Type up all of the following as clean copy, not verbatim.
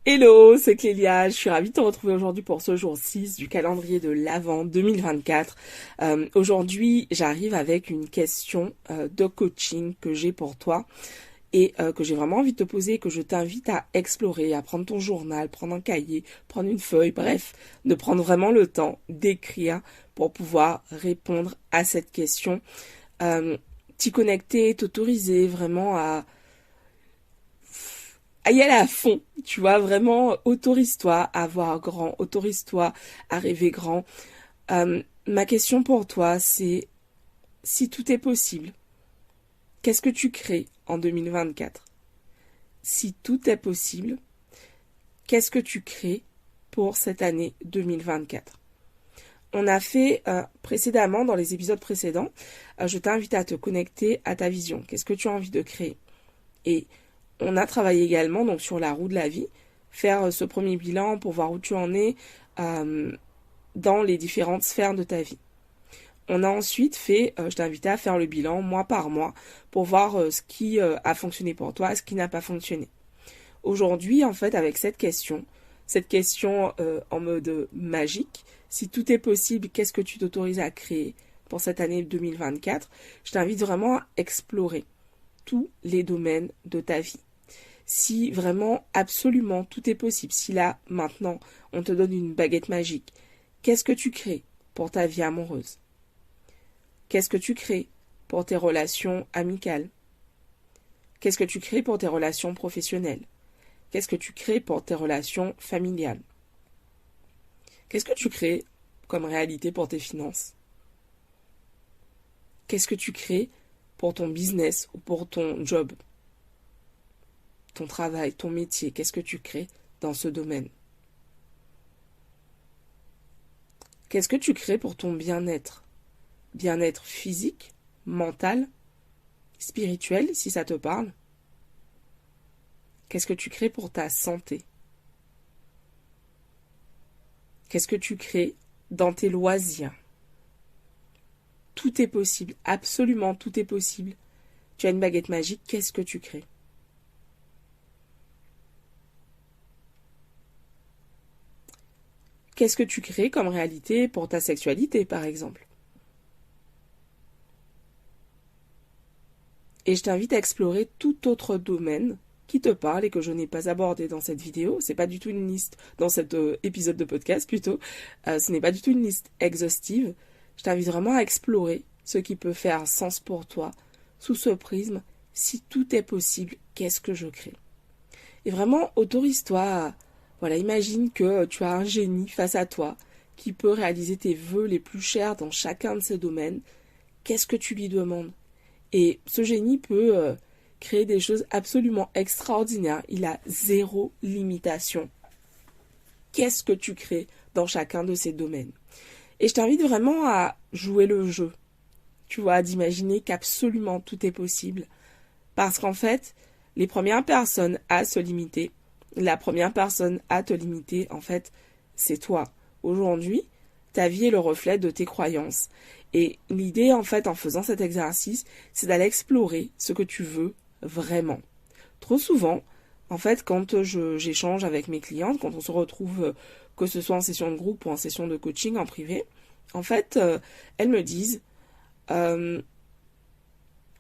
Hello, c'est Clélia, je suis ravie de te retrouver aujourd'hui pour ce jour 6 du calendrier de l'Avent 2024. Aujourd'hui, j'arrive avec une question de coaching que j'ai pour toi et que j'ai vraiment envie de te poser, que je t'invite à explorer, à prendre ton journal, prendre un cahier, prendre une feuille, bref, de prendre vraiment le temps d'écrire pour pouvoir répondre à cette question. T'y connecter, t'autoriser vraiment à y aller à fond, tu vois, vraiment, autorise-toi à voir grand, autorise-toi à rêver grand. Ma question pour toi, c'est, si tout est possible, qu'est-ce que tu crées en 2024? Si tout est possible, qu'est-ce que tu crées pour cette année 2024? On a fait précédemment, dans les épisodes précédents, je t'invite à te connecter à ta vision. Qu'est-ce que tu as envie de créer? Et on a travaillé également donc sur la roue de la vie, faire ce premier bilan pour voir où tu en es dans les différentes sphères de ta vie. On a ensuite fait, je t'ai invité à faire le bilan mois par mois pour voir ce qui a fonctionné pour toi, ce qui n'a pas fonctionné. Aujourd'hui, en fait, avec cette question en mode magique, si tout est possible, qu'est-ce que tu t'autorises à créer pour cette année 2024? Je t'invite vraiment à explorer tous les domaines de ta vie. Si vraiment, absolument, tout est possible, si là, maintenant, on te donne une baguette magique, qu'est-ce que tu crées pour ta vie amoureuse? Qu'est-ce que tu crées pour tes relations amicales? Qu'est-ce que tu crées pour tes relations professionnelles? Qu'est-ce que tu crées pour tes relations familiales? Qu'est-ce que tu crées comme réalité pour tes finances? Qu'est-ce que tu crées pour ton business ou pour ton job? Ton travail, ton métier, qu'est-ce que tu crées dans ce domaine? Qu'est-ce que tu crées pour ton bien-être? Bien-être physique, mental, spirituel, si ça te parle? Qu'est-ce que tu crées pour ta santé? Qu'est-ce que tu crées dans tes loisirs? Tout est possible, absolument tout est possible. Tu as une baguette magique, qu'est-ce que tu crées? Qu'est-ce que tu crées comme réalité pour ta sexualité, par exemple? Et je t'invite à explorer tout autre domaine qui te parle et que je n'ai pas abordé dans cette vidéo. C'est pas du tout une liste, dans cet épisode de podcast plutôt. Ce n'est pas du tout une liste exhaustive. Je t'invite vraiment à explorer ce qui peut faire sens pour toi sous ce prisme. Si tout est possible, qu'est-ce que je crée? Et vraiment, autorise-toi à, voilà, imagine que tu as un génie face à toi qui peut réaliser tes vœux les plus chers dans chacun de ces domaines. Qu'est-ce que tu lui demandes? Et ce génie peut créer des choses absolument extraordinaires. Il a zéro limitation. Qu'est-ce que tu crées dans chacun de ces domaines? Et je t'invite vraiment à jouer le jeu. Tu vois, d'imaginer qu'absolument tout est possible. Parce qu'en fait, les premières personnes à se limiter, la première personne à te limiter, en fait, c'est toi. Aujourd'hui, ta vie est le reflet de tes croyances. Et l'idée, en fait, en faisant cet exercice, c'est d'aller explorer ce que tu veux vraiment. Trop souvent, en fait, quand j'échange avec mes clientes, quand on se retrouve, que ce soit en session de groupe ou en session de coaching en privé, en fait, elles me disent,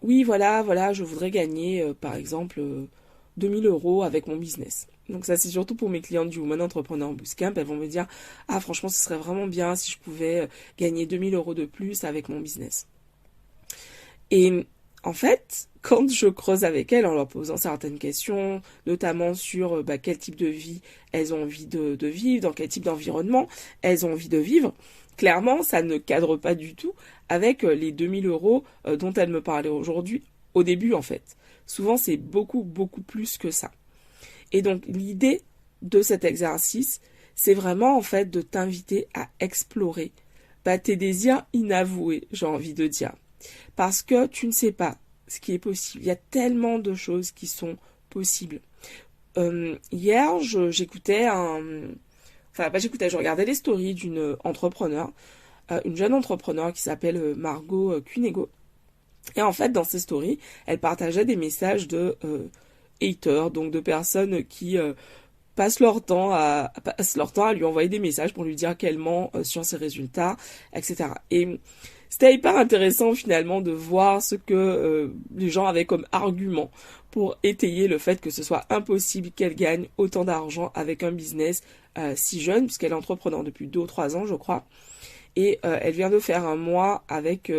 oui, voilà, je voudrais gagner, par exemple, 2000 euros avec mon business. Donc ça, c'est surtout pour mes clientes du Woman Entrepreneur Bootcamp. Elles vont me dire, ah, franchement, ce serait vraiment bien si je pouvais gagner 2000 euros de plus avec mon business. Et en fait, quand je creuse avec elles en leur posant certaines questions, notamment sur quel type de vie elles ont envie de vivre, dans quel type d'environnement elles ont envie de vivre, clairement, ça ne cadre pas du tout avec les 2000 euros dont elles me parlaient aujourd'hui, au début en fait. Souvent, c'est beaucoup, beaucoup plus que ça. Et donc, l'idée de cet exercice, c'est vraiment en fait de t'inviter à explorer tes désirs inavoués, j'ai envie de dire. Parce que tu ne sais pas ce qui est possible. Il y a tellement de choses qui sont possibles. Hier, j'écoutais je regardais les stories d'une entrepreneur, une jeune entrepreneur qui s'appelle Margot Cunego. Et en fait, dans ces stories, elle partageait des messages de haters, donc de personnes qui passent leur temps à lui envoyer des messages pour lui dire qu'elle ment sur ses résultats, etc. Et c'était hyper intéressant finalement de voir ce que les gens avaient comme argument pour étayer le fait que ce soit impossible qu'elle gagne autant d'argent avec un business si jeune, puisqu'elle est entrepreneur depuis 2 ou 3 ans, je crois. Et elle vient de faire un mois avec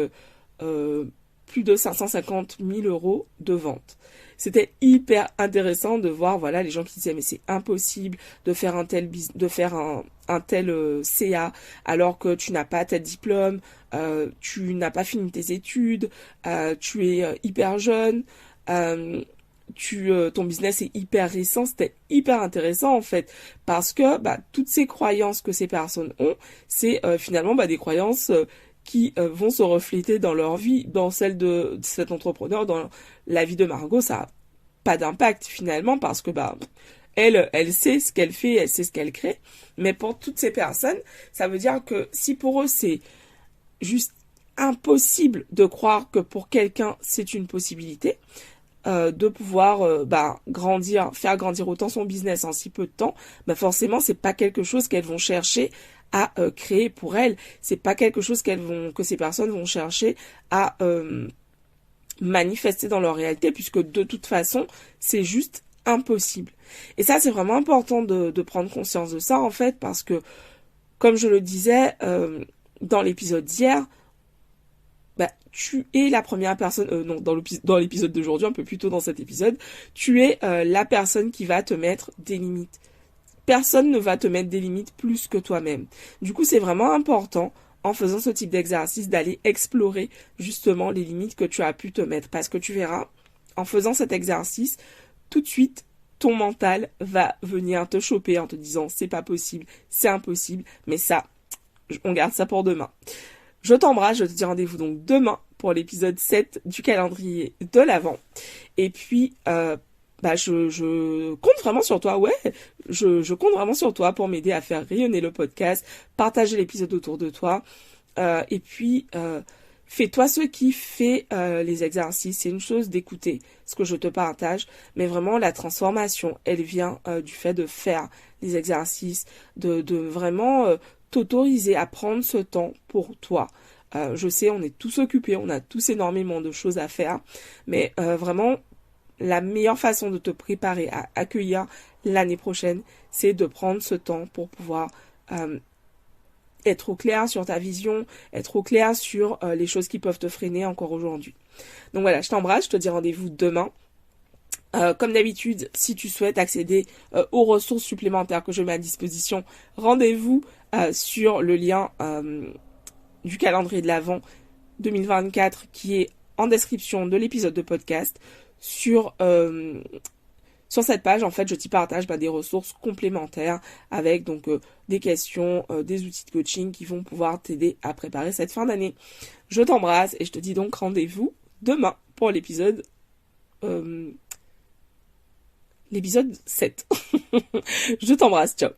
plus de 550 000 € de vente. C'était hyper intéressant de voir, voilà, les gens qui disaient mais c'est impossible de faire un tel CA alors que tu n'as pas tel diplôme, tu n'as pas fini tes études, tu es hyper jeune, ton business est hyper récent. C'était hyper intéressant en fait parce que toutes ces croyances que ces personnes ont, c'est finalement des croyances qui vont se refléter dans leur vie, dans celle de cet entrepreneur, dans la vie de Margot. Ça a pas d'impact finalement parce que elle sait ce qu'elle fait, elle sait ce qu'elle crée. Mais pour toutes ces personnes, ça veut dire que si pour eux c'est juste impossible de croire que pour quelqu'un c'est une possibilité, de pouvoir faire grandir autant son business en si peu de temps, forcément c'est pas quelque chose qu'elles vont chercher à créer pour elles, c'est pas quelque chose que ces personnes vont chercher à manifester dans leur réalité, puisque de toute façon c'est juste impossible. Et ça c'est vraiment important de prendre conscience de ça en fait, parce que comme je le disais dans l'épisode d'hier, tu es la première personne, dans l'épisode d'aujourd'hui, un peu plus tôt dans cet épisode, tu es la personne qui va te mettre des limites. Personne ne va te mettre des limites plus que toi-même. Du coup, c'est vraiment important, en faisant ce type d'exercice, d'aller explorer justement les limites que tu as pu te mettre. Parce que tu verras, en faisant cet exercice, tout de suite, ton mental va venir te choper en te disant c'est pas possible, c'est impossible, mais ça, on garde ça pour demain. Je t'embrasse, je te dis rendez-vous donc demain pour l'épisode 7 du calendrier de l'Avent. Et puis, je compte vraiment sur toi, je compte vraiment sur toi pour m'aider à faire rayonner le podcast, partager l'épisode autour de toi. Et puis, fais-toi ce qui fait les exercices. C'est une chose d'écouter ce que je te partage, mais vraiment la transformation, elle vient du fait de faire les exercices, de vraiment t'autoriser à prendre ce temps pour toi. Je sais, on est tous occupés, on a tous énormément de choses à faire, mais vraiment, la meilleure façon de te préparer à accueillir l'année prochaine, c'est de prendre ce temps pour pouvoir être au clair sur ta vision, être au clair sur les choses qui peuvent te freiner encore aujourd'hui. Donc voilà, je t'embrasse, je te dis rendez-vous demain. Comme d'habitude, si tu souhaites accéder aux ressources supplémentaires que je mets à disposition, rendez-vous sur le lien du calendrier de l'Avent 2024 qui est en description de l'épisode de podcast. Sur cette page, en fait, je t'y partage des ressources complémentaires avec donc des questions, des outils de coaching qui vont pouvoir t'aider à préparer cette fin d'année. Je t'embrasse et je te dis donc rendez-vous demain pour l'épisode 7. Je t'embrasse, ciao.